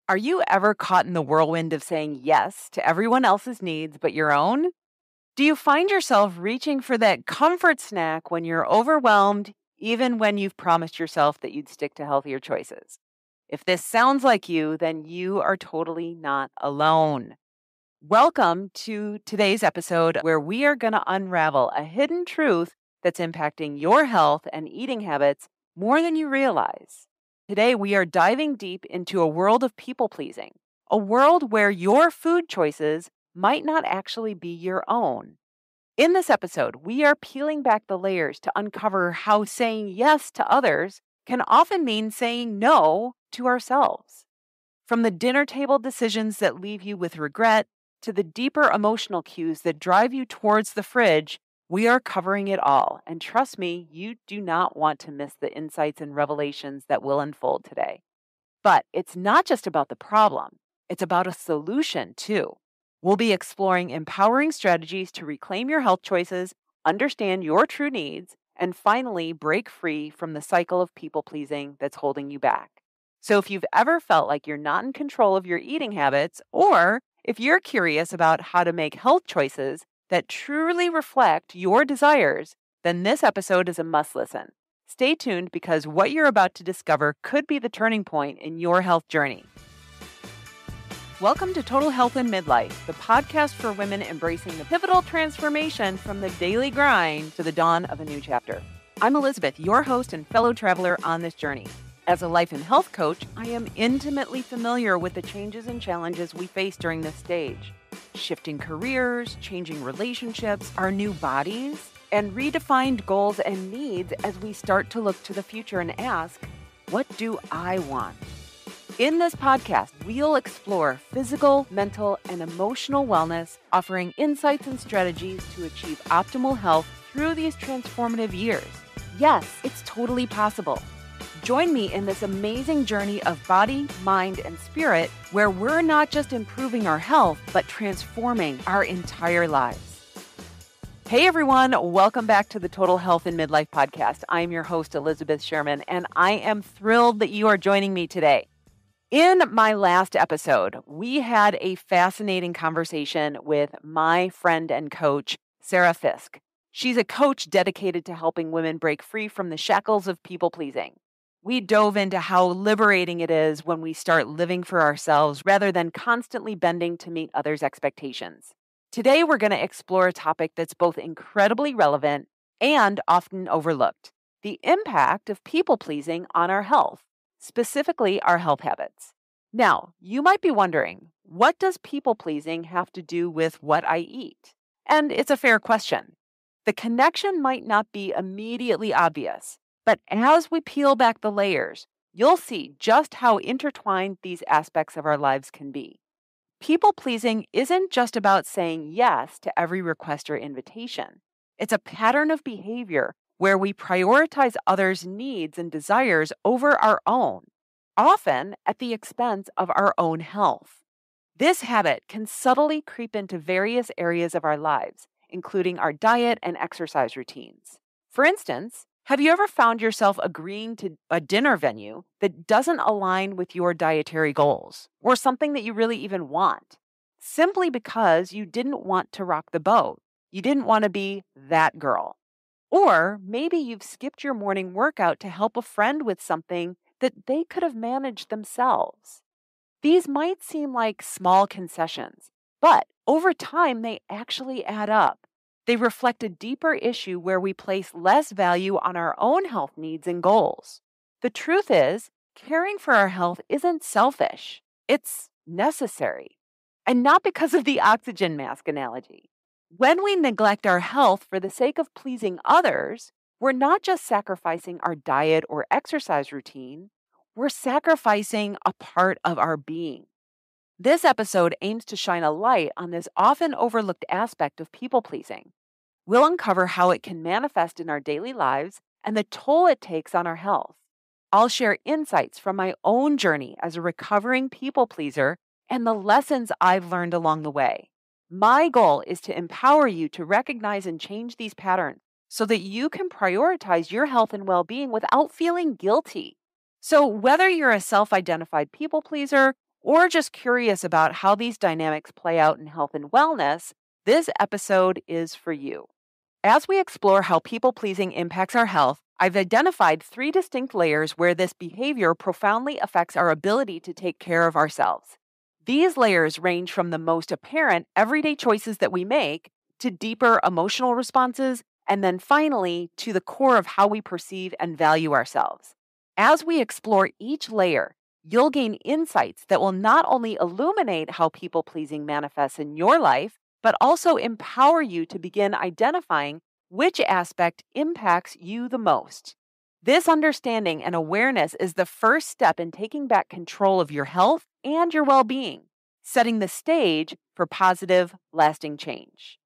Are you ever caught in the whirlwind of saying yes to everyone else's needs but your own? Do you find yourself reaching for that comfort snack when you're overwhelmed, even when you've promised yourself that you'd stick to healthier choices? If this sounds like you, then you are totally not alone. Welcome to today's episode where we are going to unravel a hidden truth that's impacting your health and eating habits more than you realize. Today, we are diving deep into a world of people pleasing, a world where your food choices might not actually be your own. In this episode, we are peeling back the layers to uncover how saying yes to others can often mean saying no to ourselves. From the dinner table decisions that leave you with regret to the deeper emotional cues that drive you towards the fridge, we are covering it all. And trust me, you do not want to miss the insights and revelations that will unfold today. But it's not just about the problem, it's about a solution too. We'll be exploring empowering strategies to reclaim your health choices, understand your true needs, and finally break free from the cycle of people pleasing that's holding you back. So if you've ever felt like you're not in control of your eating habits, or if you're curious about how to make health choices that truly reflect your desires, then this episode is a must listen. Stay tuned because what you're about to discover could be the turning point in your health journey. Welcome to Total Health in Midlife, the podcast for women embracing the pivotal transformation from the daily grind to the dawn of a new chapter. I'm Elizabeth, your host and fellow traveler on this journey. As a life and health coach, I am intimately familiar with the changes and challenges we face during this stage. Shifting careers, changing relationships, our new bodies, and redefined goals and needs as we start to look to the future and ask, what do I want? In this podcast, we'll explore physical, mental, and emotional wellness, offering insights and strategies to achieve optimal health through these transformative years. Yes, it's totally possible. Join me in this amazing journey of body, mind, and spirit, where we're not just improving our health, but transforming our entire lives. Hey everyone, welcome back to the Total Health in Midlife podcast. I'm your host, Elizabeth Sherman, and I am thrilled that you are joining me today. In my last episode, we had a fascinating conversation with my friend and coach, Sarah Fisk. She's a coach dedicated to helping women break free from the shackles of people pleasing. We dove into how liberating it is when we start living for ourselves rather than constantly bending to meet others' expectations. Today, we're going to explore a topic that's both incredibly relevant and often overlooked: the impact of people pleasing on our health, specifically our health habits. Now, you might be wondering, what does people pleasing have to do with what I eat? And it's a fair question. The connection might not be immediately obvious, but as we peel back the layers, you'll see just how intertwined these aspects of our lives can be. People pleasing isn't just about saying yes to every request or invitation. It's a pattern of behavior where we prioritize others' needs and desires over our own, often at the expense of our own health. This habit can subtly creep into various areas of our lives, including our diet and exercise routines. For instance, have you ever found yourself agreeing to a dinner venue that doesn't align with your dietary goals, or something that you really even want, simply because you didn't want to rock the boat? You didn't want to be that girl. Or maybe you've skipped your morning workout to help a friend with something that they could have managed themselves. These might seem like small concessions, but over time they actually add up. They reflect a deeper issue where we place less value on our own health needs and goals. The truth is, caring for our health isn't selfish. It's necessary. And not because of the oxygen mask analogy. When we neglect our health for the sake of pleasing others, we're not just sacrificing our diet or exercise routine, we're sacrificing a part of our being. This episode aims to shine a light on this often overlooked aspect of people pleasing. We'll uncover how it can manifest in our daily lives and the toll it takes on our health. I'll share insights from my own journey as a recovering people pleaser and the lessons I've learned along the way. My goal is to empower you to recognize and change these patterns so that you can prioritize your health and well-being without feeling guilty. So whether you're a self-identified people pleaser or just curious about how these dynamics play out in health and wellness, this episode is for you. As we explore how people pleasing impacts our health, I've identified 3 distinct layers where this behavior profoundly affects our ability to take care of ourselves. These layers range from the most apparent everyday choices that we make to deeper emotional responses, and then finally to the core of how we perceive and value ourselves. As we explore each layer, you'll gain insights that will not only illuminate how people pleasing manifests in your life, but also empower you to begin identifying which aspect impacts you the most. This understanding and awareness is the first step in taking back control of your health and your well being, setting the stage for positive, lasting change.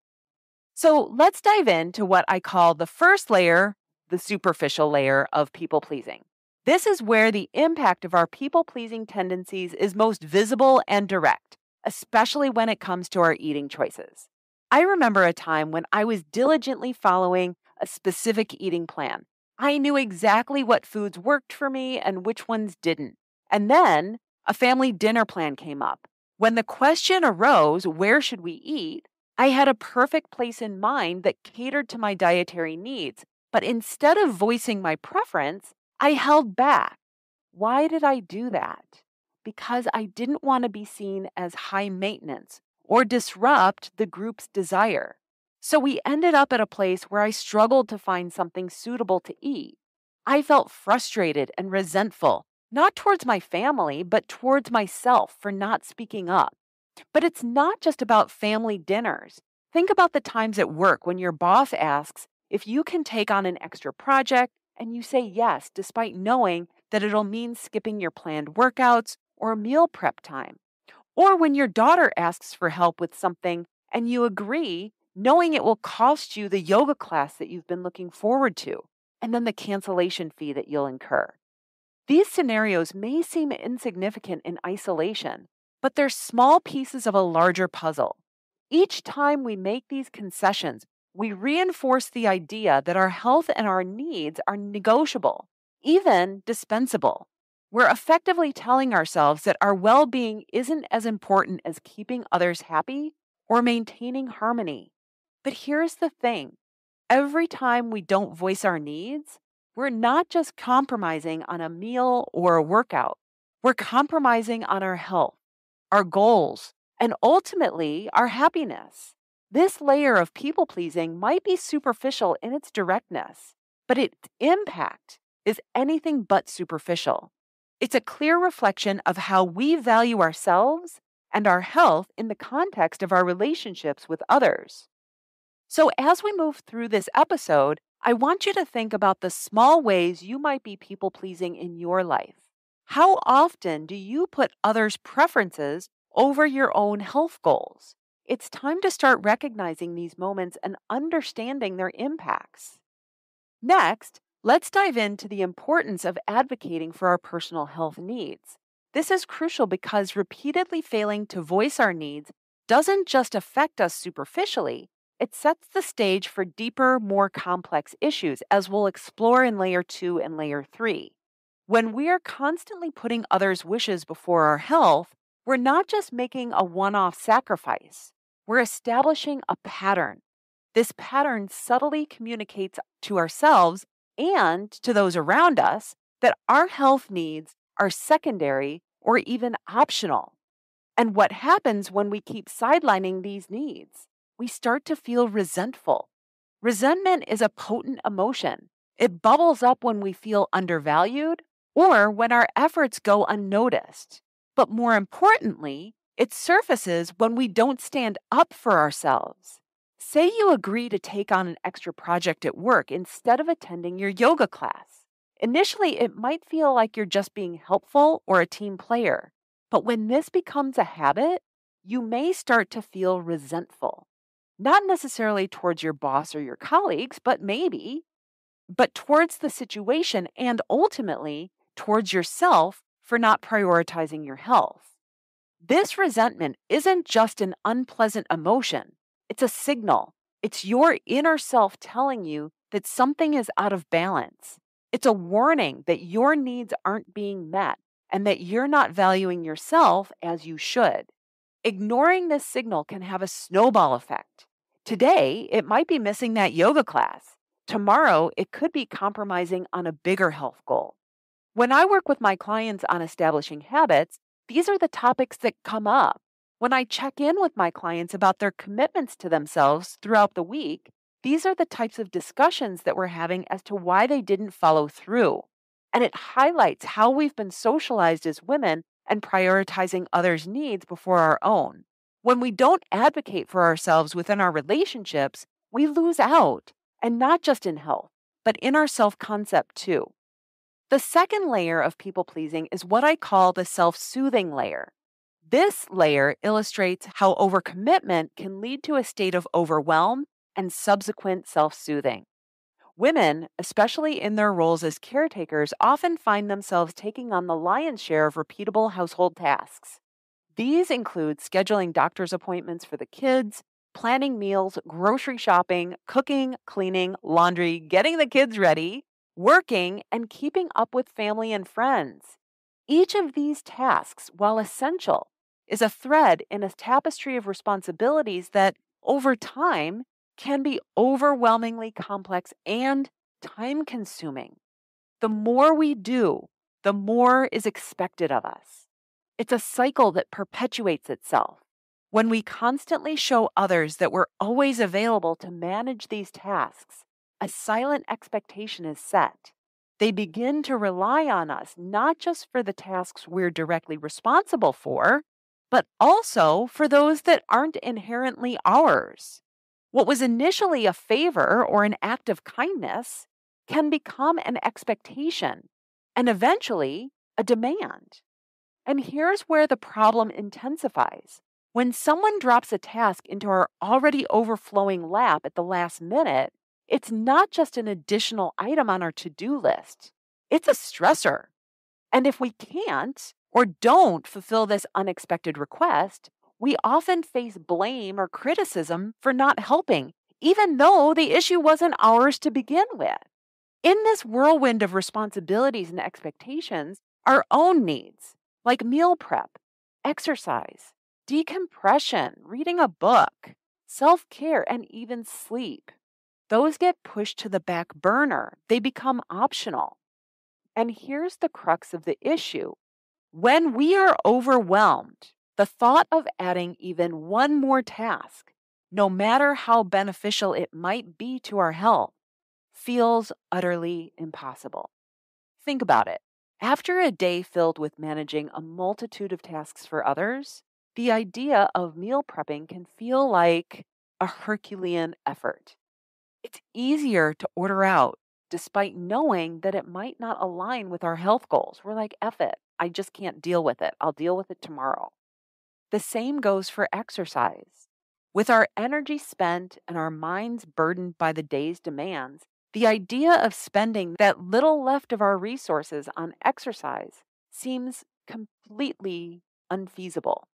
So let's dive into what I call the first layer, the superficial layer of people pleasing. This is where the impact of our people pleasing tendencies is most visible and direct, especially when it comes to our eating choices. I remember a time when I was diligently following a specific eating plan. I knew exactly what foods worked for me and which ones didn't. And then a family dinner plan came up. When the question arose, where should we eat? I had a perfect place in mind that catered to my dietary needs. But instead of voicing my preference, I held back. Why did I do that? Because I didn't want to be seen as high maintenance or disrupt the group's desire. So we ended up at a place where I struggled to find something suitable to eat. I felt frustrated and resentful, not towards my family, but towards myself for not speaking up. But it's not just about family dinners. Think about the times at work when your boss asks if you can take on an extra project and you say yes, despite knowing that it'll mean skipping your planned workouts or meal prep time. Or when your daughter asks for help with something and you agree, knowing it will cost you the yoga class that you've been looking forward to, and then the cancellation fee that you'll incur. These scenarios may seem insignificant in isolation, but they're small pieces of a larger puzzle. Each time we make these concessions, we reinforce the idea that our health and our needs are negotiable, even dispensable. We're effectively telling ourselves that our well being isn't as important as keeping others happy or maintaining harmony. But here's the thing, every time we don't voice our needs, we're not just compromising on a meal or a workout, we're compromising on our health, our goals, and ultimately our happiness. This layer of people pleasing might be superficial in its directness, but its impact is anything but superficial. It's a clear reflection of how we value ourselves and our health in the context of our relationships with others. So, as we move through this episode, I want you to think about the small ways you might be people pleasing in your life. How often do you put others' preferences over your own health goals? It's time to start recognizing these moments and understanding their impacts. Next, let's dive into the importance of advocating for our personal health needs. This is crucial because repeatedly failing to voice our needs doesn't just affect us superficially, it sets the stage for deeper, more complex issues, as we'll explore in layer 2 and layer 3. When we are constantly putting others' wishes before our health, we're not just making a one-off sacrifice, we're establishing a pattern. This pattern subtly communicates to ourselves and to those around us that our health needs are secondary or even optional. And what happens when we keep sidelining these needs? We start to feel resentful. Resentment is a potent emotion. It bubbles up when we feel undervalued or when our efforts go unnoticed. But more importantly, it surfaces when we don't stand up for ourselves. Say you agree to take on an extra project at work instead of attending your yoga class. Initially, it might feel like you're just being helpful or a team player. But when this becomes a habit, you may start to feel resentful. Not necessarily towards your boss or your colleagues, but towards the situation and ultimately towards yourself for not prioritizing your health. This resentment isn't just an unpleasant emotion, it's a signal. It's your inner self telling you that something is out of balance. It's a warning that your needs aren't being met and that you're not valuing yourself as you should. Ignoring this signal can have a snowball effect. Today, it might be missing that yoga class. Tomorrow, it could be compromising on a bigger health goal. When I work with my clients on establishing habits, these are the topics that come up. When I check in with my clients about their commitments to themselves throughout the week, these are the types of discussions that we're having as to why they didn't follow through. And it highlights how we've been socialized as women and prioritizing others' needs before our own. When we don't advocate for ourselves within our relationships, we lose out, and not just in health, but in our self concept too. The second layer of people pleasing is what I call the self soothing layer. This layer illustrates how overcommitment can lead to a state of overwhelm and subsequent self soothing. Women, especially in their roles as caretakers, often find themselves taking on the lion's share of repeatable household tasks. These include scheduling doctor's appointments for the kids, planning meals, grocery shopping, cooking, cleaning, laundry, getting the kids ready, working, and keeping up with family and friends. Each of these tasks, while essential, is a thread in a tapestry of responsibilities that, over time, can be overwhelmingly complex and time consuming. The more we do, the more is expected of us. It's a cycle that perpetuates itself. When we constantly show others that we're always available to manage these tasks, a silent expectation is set. They begin to rely on us not just for the tasks we're directly responsible for, but also for those that aren't inherently ours. What was initially a favor or an act of kindness can become an expectation and eventually a demand. And here's where the problem intensifies. When someone drops a task into our already overflowing lap at the last minute, it's not just an additional item on our to-do list. It's a stressor. And if we can't or don't fulfill this unexpected request, we often face blame or criticism for not helping, even though the issue wasn't ours to begin with. In this whirlwind of responsibilities and expectations, our own needs, like meal prep, exercise, decompression, reading a book, self-care, and even sleep, those get pushed to the back burner. They become optional. And here's the crux of the issue. When we are overwhelmed, the thought of adding even one more task, no matter how beneficial it might be to our health, feels utterly impossible. Think about it. After a day filled with managing a multitude of tasks for others, the idea of meal prepping can feel like a Herculean effort. It's easier to order out despite knowing that it might not align with our health goals. We're like, F it. I just can't deal with it. I'll deal with it tomorrow. The same goes for exercise. With our energy spent and our minds burdened by the day's demands, the idea of spending that little left of our resources on exercise seems completely unfeasible.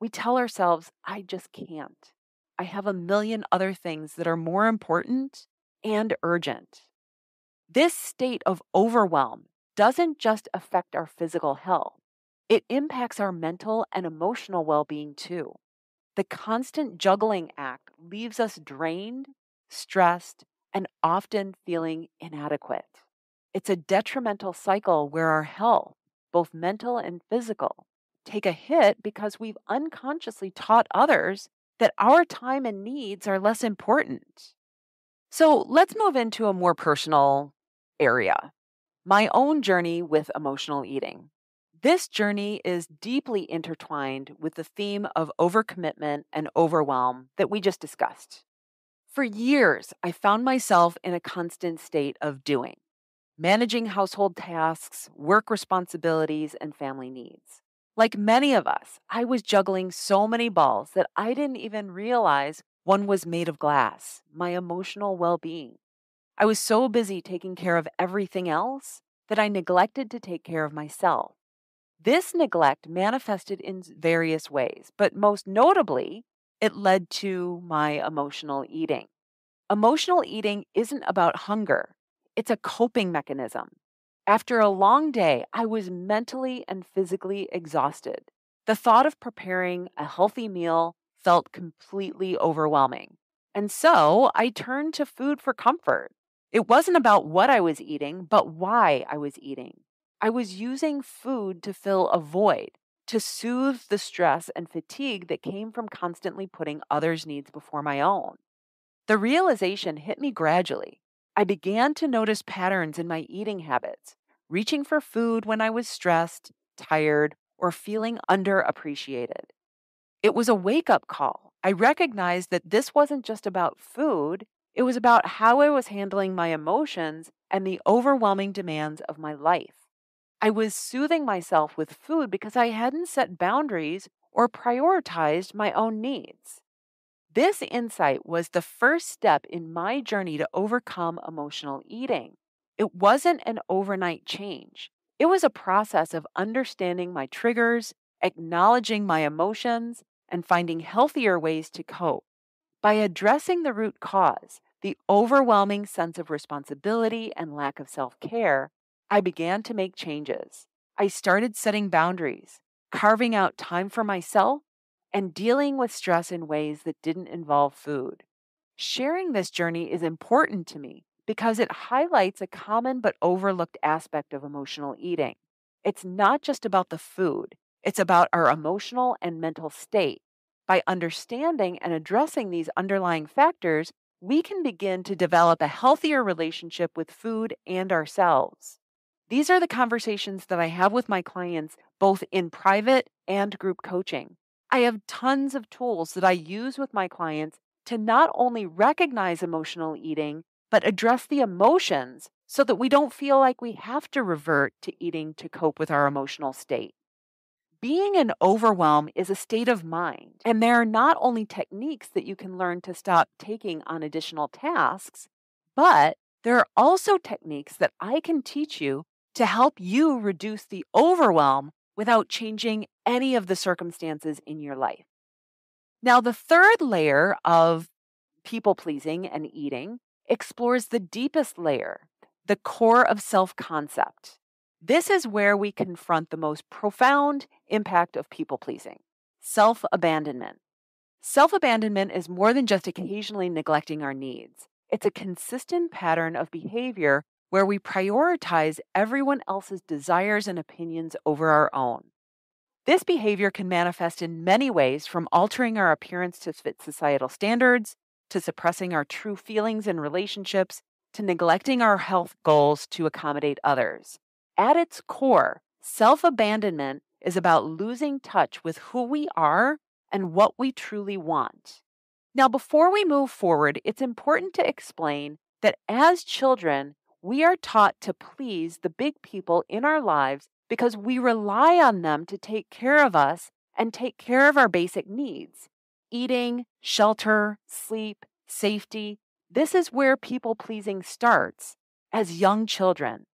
We tell ourselves, I just can't. I have a million other things that are more important and urgent. This state of overwhelm doesn't just affect our physical health, it impacts our mental and emotional well-being too. The constant juggling act leaves us drained, stressed, and often feeling inadequate. It's a detrimental cycle where our health, both mental and physical, take a hit because we've unconsciously taught others that our time and needs are less important. So let's move into a more personal area, my own journey with emotional eating. This journey is deeply intertwined with the theme of overcommitment and overwhelm that we just discussed. For years, I found myself in a constant state of doing, managing household tasks, work responsibilities, and family needs. Like many of us, I was juggling so many balls that I didn't even realize one was made of glass, my emotional well-being. I was so busy taking care of everything else that I neglected to take care of myself. This neglect manifested in various ways, but most notably, it led to my emotional eating. Emotional eating isn't about hunger. It's a coping mechanism. After a long day, I was mentally and physically exhausted. The thought of preparing a healthy meal felt completely overwhelming. And so I turned to food for comfort. It wasn't about what I was eating, but why I was eating. I was using food to fill a void, to soothe the stress and fatigue that came from constantly putting others' needs before my own. The realization hit me gradually. I began to notice patterns in my eating habits, reaching for food when I was stressed, tired, or feeling underappreciated. It was a wake up call. I recognized that this wasn't just about food, it was about how I was handling my emotions and the overwhelming demands of my life. I was soothing myself with food because I hadn't set boundaries or prioritized my own needs. This insight was the first step in my journey to overcome emotional eating. It wasn't an overnight change. It was a process of understanding my triggers, acknowledging my emotions, and finding healthier ways to cope. By addressing the root cause, the overwhelming sense of responsibility and lack of self care, I began to make changes. I started setting boundaries, carving out time for myself, and dealing with stress in ways that didn't involve food. Sharing this journey is important to me because it highlights a common but overlooked aspect of emotional eating. It's not just about the food, it's about our emotional and mental state. By understanding and addressing these underlying factors, we can begin to develop a healthier relationship with food and ourselves. These are the conversations that I have with my clients, both in private and group coaching. I have tons of tools that I use with my clients to not only recognize emotional eating, but address the emotions so that we don't feel like we have to revert to eating to cope with our emotional state. Being in overwhelm is a state of mind, and there are not only techniques that you can learn to stop taking on additional tasks, but there are also techniques that I can teach you to help you reduce the overwhelm without changing any of the circumstances in your life. Now, the third layer of people pleasing and eating explores the deepest layer, the core of self concept. This is where we confront the most profound impact of people pleasing: self abandonment. Self abandonment is more than just occasionally neglecting our needs, it's a consistent pattern of behavior where we prioritize everyone else's desires and opinions over our own. This behavior can manifest in many ways, from altering our appearance to fit societal standards, to suppressing our true feelings in relationships, to neglecting our health goals to accommodate others. At its core, self abandonment is about losing touch with who we are and what we truly want. Now, before we move forward, it's important to explain that as children, we are taught to please the big people in our lives because we rely on them to take care of us and take care of our basic needs: eating, shelter, sleep, safety. This is where people pleasing starts as young children.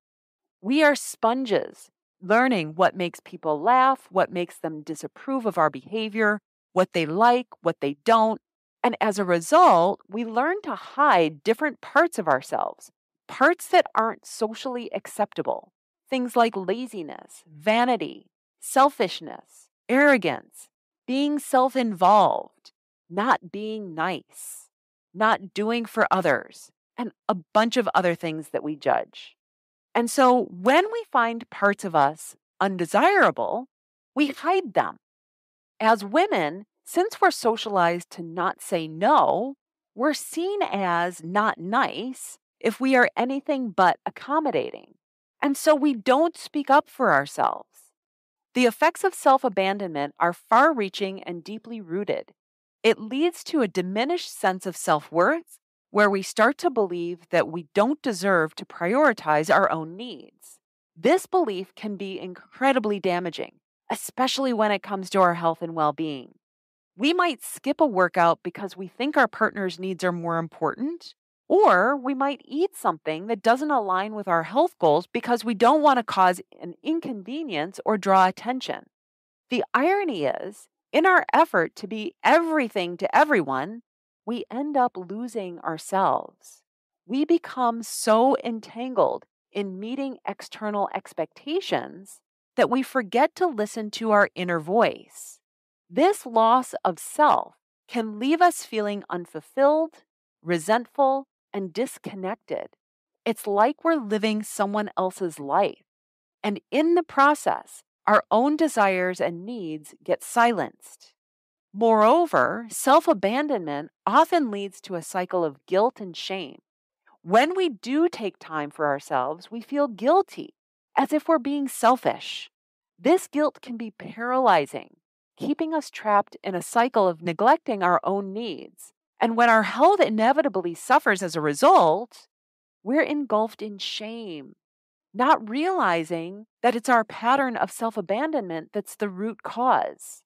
We are sponges, learning what makes people laugh, what makes them disapprove of our behavior, what they like, what they don't. And as a result, we learn to hide different parts of ourselves, parts that aren't socially acceptable. Things like laziness, vanity, selfishness, arrogance, being self involved, not being nice, not doing for others, and a bunch of other things that we judge. And so when we find parts of us undesirable, we hide them. As women, since we're socialized to not say no, we're seen as not nice if we are anything but accommodating. And so we don't speak up for ourselves. The effects of self abandonment are far reaching and deeply rooted. It leads to a diminished sense of self worth, where we start to believe that we don't deserve to prioritize our own needs. This belief can be incredibly damaging, especially when it comes to our health and well being. We might skip a workout because we think our partner's needs are more important, or we might eat something that doesn't align with our health goals because we don't want to cause an inconvenience or draw attention. The irony is, in our effort to be everything to everyone, we end up losing ourselves. We become so entangled in meeting external expectations that we forget to listen to our inner voice. This loss of self can leave us feeling unfulfilled, resentful, and disconnected. It's like we're living someone else's life. And in the process, our own desires and needs get silenced. Moreover, self-abandonment often leads to a cycle of guilt and shame. When we do take time for ourselves, we feel guilty, as if we're being selfish. This guilt can be paralyzing, keeping us trapped in a cycle of neglecting our own needs. And when our health inevitably suffers as a result, we're engulfed in shame, not realizing that it's our pattern of self-abandonment that's the root cause.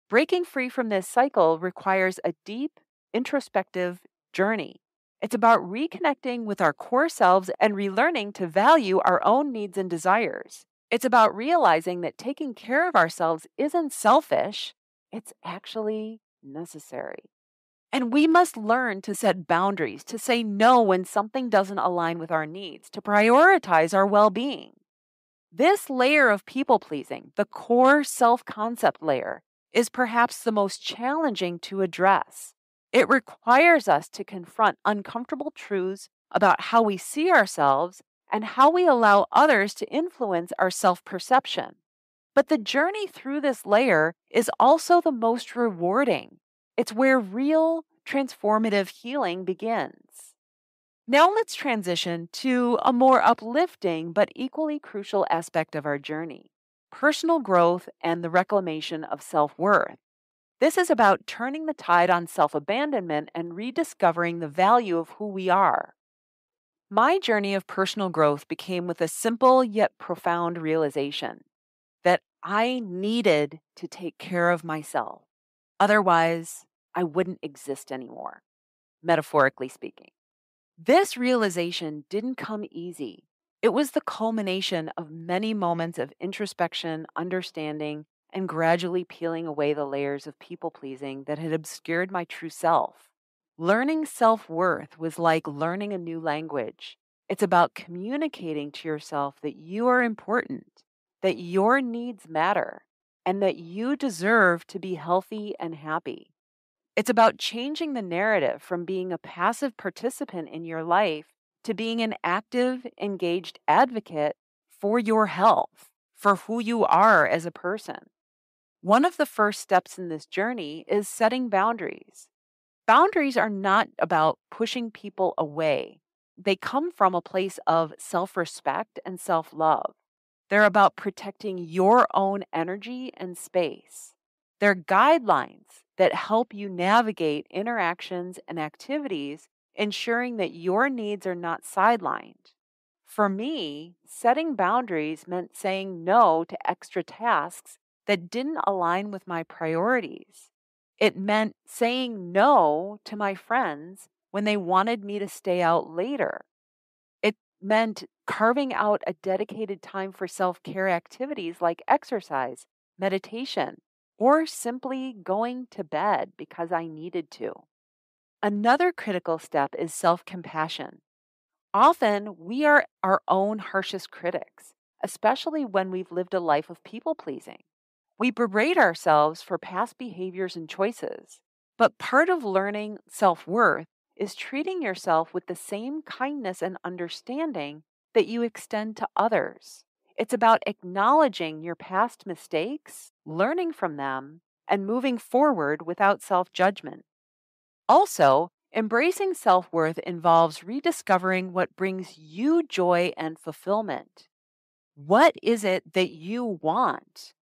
Breaking free from this cycle requires a deep, introspective journey. It's about reconnecting with our core selves and relearning to value our own needs and desires. It's about realizing that taking care of ourselves isn't selfish, it's actually necessary. And we must learn to set boundaries, to say no when something doesn't align with our needs, to prioritize our well-being. This layer of people-pleasing, the core self-concept layer, is perhaps the most challenging to address. It requires us to confront uncomfortable truths about how we see ourselves and how we allow others to influence our self-perception. But the journey through this layer is also the most rewarding. It's where real transformative healing begins. Now let's transition to a more uplifting but equally crucial aspect of our journey: personal growth and the reclamation of self-worth. This is about turning the tide on self-abandonment and rediscovering the value of who we are. My journey of personal growth began with a simple yet profound realization that I needed to take care of myself. Otherwise, I wouldn't exist anymore, metaphorically speaking. This realization didn't come easy. It was the culmination of many moments of introspection, understanding, and gradually peeling away the layers of people-pleasing that had obscured my true self. Learning self-worth was like learning a new language. It's about communicating to yourself that you are important, that your needs matter, and that you deserve to be healthy and happy. It's about changing the narrative from being a passive participant in your life to being an active, engaged advocate for your health, for who you are as a person. One of the first steps in this journey is setting boundaries. Boundaries are not about pushing people away. They come from a place of self-respect and self-love. They're about protecting your own energy and space. They're guidelines that help you navigate interactions and activities, ensuring that your needs are not sidelined. For me, setting boundaries meant saying no to extra tasks that didn't align with my priorities. It meant saying no to my friends when they wanted me to stay out later. It meant carving out a dedicated time for self-care activities like exercise, meditation, or simply going to bed because I needed to. Another critical step is self-compassion. Often, we are our own harshest critics, especially when we've lived a life of people-pleasing. We berate ourselves for past behaviors and choices, but part of learning self-worth is treating yourself with the same kindness and understanding that you extend to others. It's about acknowledging your past mistakes, learning from them, and moving forward without self-judgment. Also, embracing self-worth involves rediscovering what brings you joy and fulfillment. What is it that you want?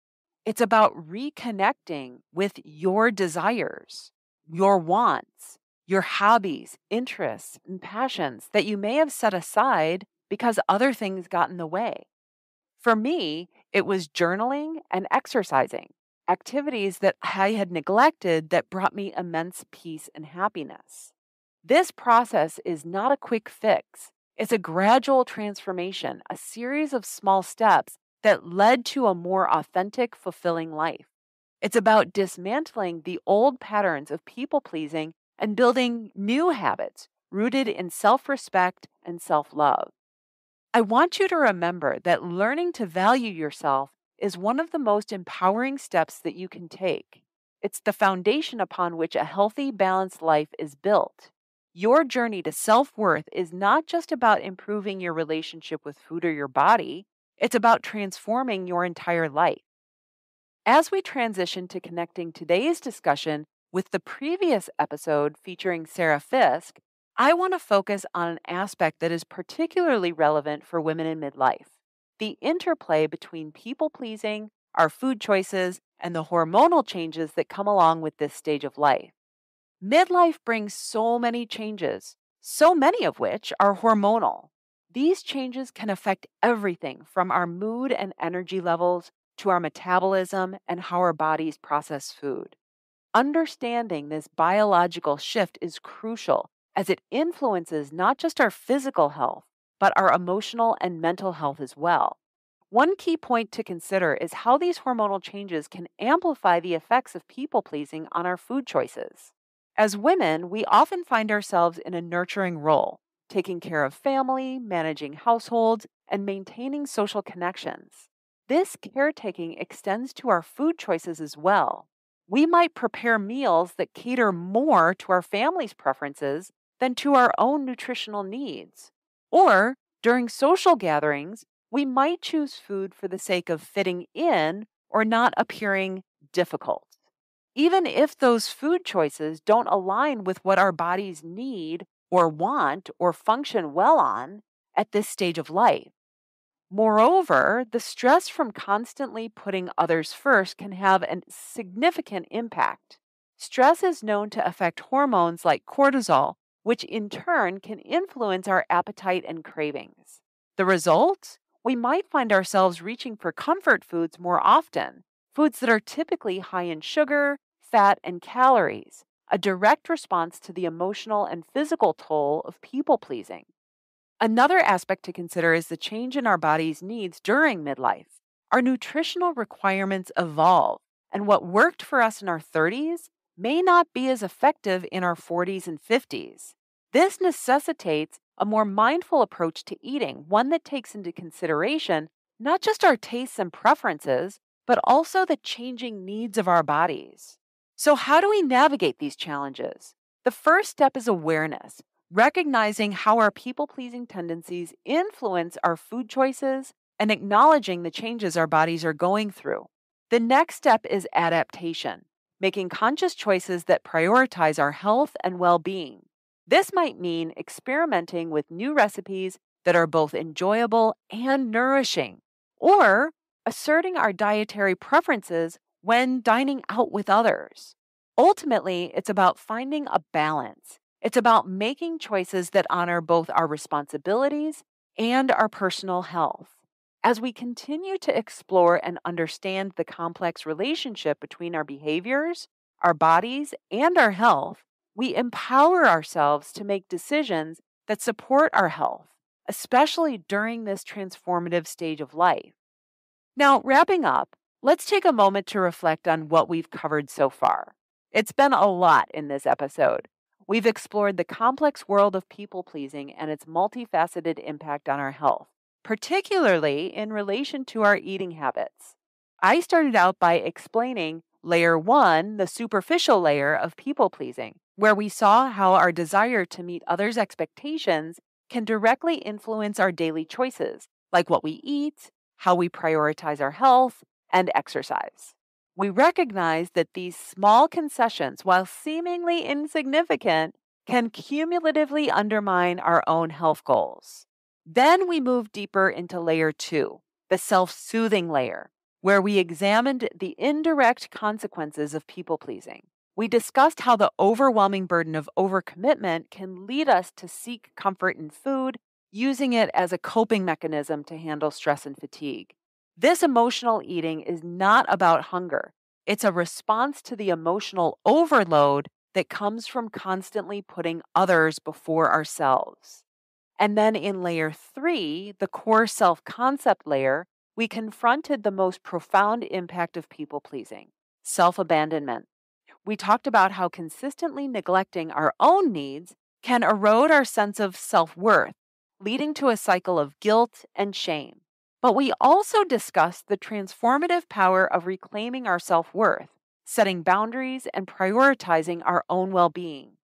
It's about reconnecting with your desires, your wants, your hobbies, interests, and passions that you may have set aside because other things got in the way. For me, it was journaling and exercising, activities that I had neglected that brought me immense peace and happiness. This process is not a quick fix. It's a gradual transformation, a series of small steps that led to a more authentic, fulfilling life. It's about dismantling the old patterns of people-pleasing and building new habits rooted in self-respect and self-love. I want you to remember that learning to value yourself is one of the most empowering steps that you can take. It's the foundation upon which a healthy, balanced life is built. Your journey to self worth is not just about improving your relationship with food or your body, it's about transforming your entire life. As we transition to connecting today's discussion with the previous episode featuring Sarah Fisk, I want to focus on an aspect that is particularly relevant for women in midlife: the interplay between people pleasing, our food choices, and the hormonal changes that come along with this stage of life. Midlife brings so many changes, so many of which are hormonal. These changes can affect everything from our mood and energy levels to our metabolism and how our bodies process food. Understanding this biological shift is crucial as it influences not just our physical health, but our emotional and mental health as well. One key point to consider is how these hormonal changes can amplify the effects of people pleasing on our food choices. As women, we often find ourselves in a nurturing role, taking care of family, managing households, and maintaining social connections. This caretaking extends to our food choices as well. We might prepare meals that cater more to our family's preferences than to our own nutritional needs. Or, during social gatherings, we might choose food for the sake of fitting in or not appearing difficult, even if those food choices don't align with what our bodies need or want or function well on at this stage of life. Moreover, the stress from constantly putting others first can have a significant impact. Stress is known to affect hormones like cortisol, which in turn can influence our appetite and cravings. The result? We might find ourselves reaching for comfort foods more often, foods that are typically high in sugar, fat, and calories, a direct response to the emotional and physical toll of people pleasing. Another aspect to consider is the change in our body's needs during midlife. Our nutritional requirements evolve, and what worked for us in our 30s may not be as effective in our 40s and 50s. This necessitates a more mindful approach to eating, one that takes into consideration not just our tastes and preferences, but also the changing needs of our bodies. So, how do we navigate these challenges? The first step is awareness, recognizing how our people pleasing tendencies influence our food choices and acknowledging the changes our bodies are going through. The next step is adaptation, making conscious choices that prioritize our health and well being. This might mean experimenting with new recipes that are both enjoyable and nourishing, or asserting our dietary preferences when dining out with others. Ultimately, it's about finding a balance. It's about making choices that honor both our responsibilities and our personal health. As we continue to explore and understand the complex relationship between our behaviors, our bodies, and our health, we empower ourselves to make decisions that support our health, especially during this transformative stage of life. Now, wrapping up, let's take a moment to reflect on what we've covered so far. It's been a lot in this episode. We've explored the complex world of people pleasing and its multifaceted impact on our health, particularly in relation to our eating habits. I started out by explaining layer one, the superficial layer of people pleasing, where we saw how our desire to meet others' expectations can directly influence our daily choices, like what we eat, how we prioritize our health, and exercise. We recognize that these small concessions, while seemingly insignificant, can cumulatively undermine our own health goals. Then we move deeper into layer two, the self-soothing layer, where we examined the indirect consequences of people pleasing. We discussed how the overwhelming burden of overcommitment can lead us to seek comfort in food, using it as a coping mechanism to handle stress and fatigue. This emotional eating is not about hunger. It's a response to the emotional overload that comes from constantly putting others before ourselves. And then in layer three, the core self-concept layer, we confronted the most profound impact of people pleasing: self-abandonment. We talked about how consistently neglecting our own needs can erode our sense of self-worth, leading to a cycle of guilt and shame. But we also discussed the transformative power of reclaiming our self-worth, setting boundaries, and prioritizing our own well-being.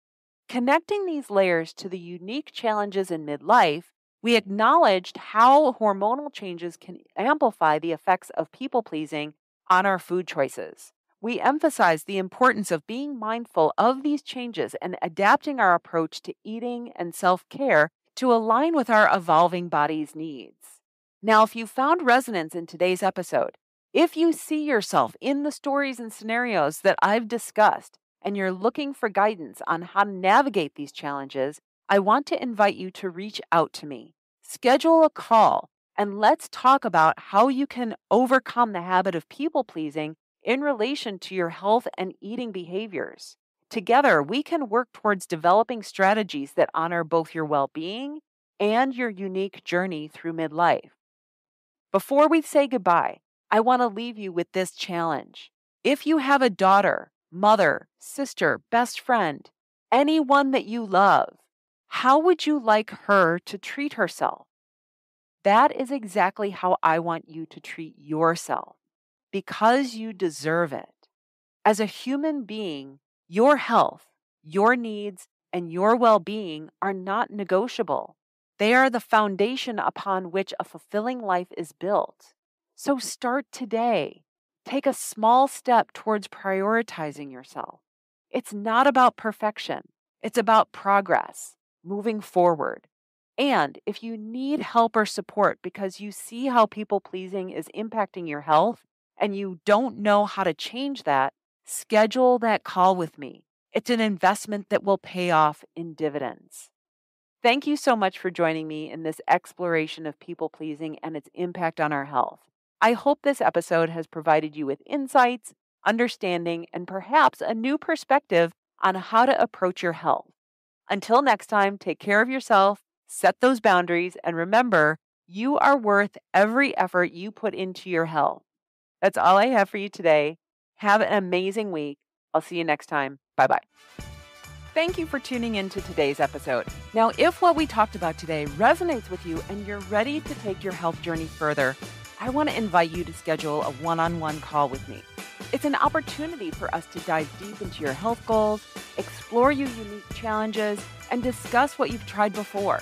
Connecting these layers to the unique challenges in midlife, we acknowledged how hormonal changes can amplify the effects of people-pleasing on our food choices. We emphasized the importance of being mindful of these changes and adapting our approach to eating and self-care to align with our evolving body's needs. Now, if you found resonance in today's episode, if you see yourself in the stories and scenarios that I've discussed, and you're looking for guidance on how to navigate these challenges, I want to invite you to reach out to me. Schedule a call, and let's talk about how you can overcome the habit of people-pleasing in relation to your health and eating behaviors. Together, we can work towards developing strategies that honor both your well-being and your unique journey through midlife. Before we say goodbye, I want to leave you with this challenge. If you have a daughter, mother, sister, best friend, anyone that you love, how would you like her to treat herself? That is exactly how I want you to treat yourself, because you deserve it. As a human being, your health, your needs, and your well-being are not negotiable. They are the foundation upon which a fulfilling life is built. So start today. Take a small step towards prioritizing yourself. It's not about perfection. It's about progress, moving forward. And if you need help or support because you see how people-pleasing is impacting your health and you don't know how to change that, schedule that call with me. It's an investment that will pay off in dividends. Thank you so much for joining me in this exploration of people-pleasing and its impact on our health. I hope this episode has provided you with insights, understanding, and perhaps a new perspective on how to approach your health. Until next time, take care of yourself, set those boundaries, and remember, you are worth every effort you put into your health. That's all I have for you today. Have an amazing week. I'll see you next time. Bye-bye. Thank you for tuning in to today's episode. Now, if what we talked about today resonates with you and you're ready to take your health journey further, I want to invite you to schedule a one-on-one call with me. It's an opportunity for us to dive deep into your health goals, explore your unique challenges, and discuss what you've tried before.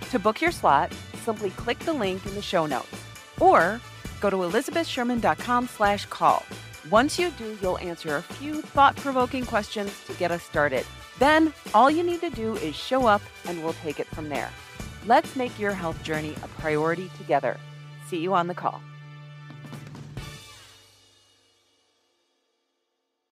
To book your slot, simply click the link in the show notes or go to elizabethsherman.com/call. Once you do, you'll answer a few thought-provoking questions to get us started. Then, all you need to do is show up and we'll take it from there. Let's make your health journey a priority together. See you on the call.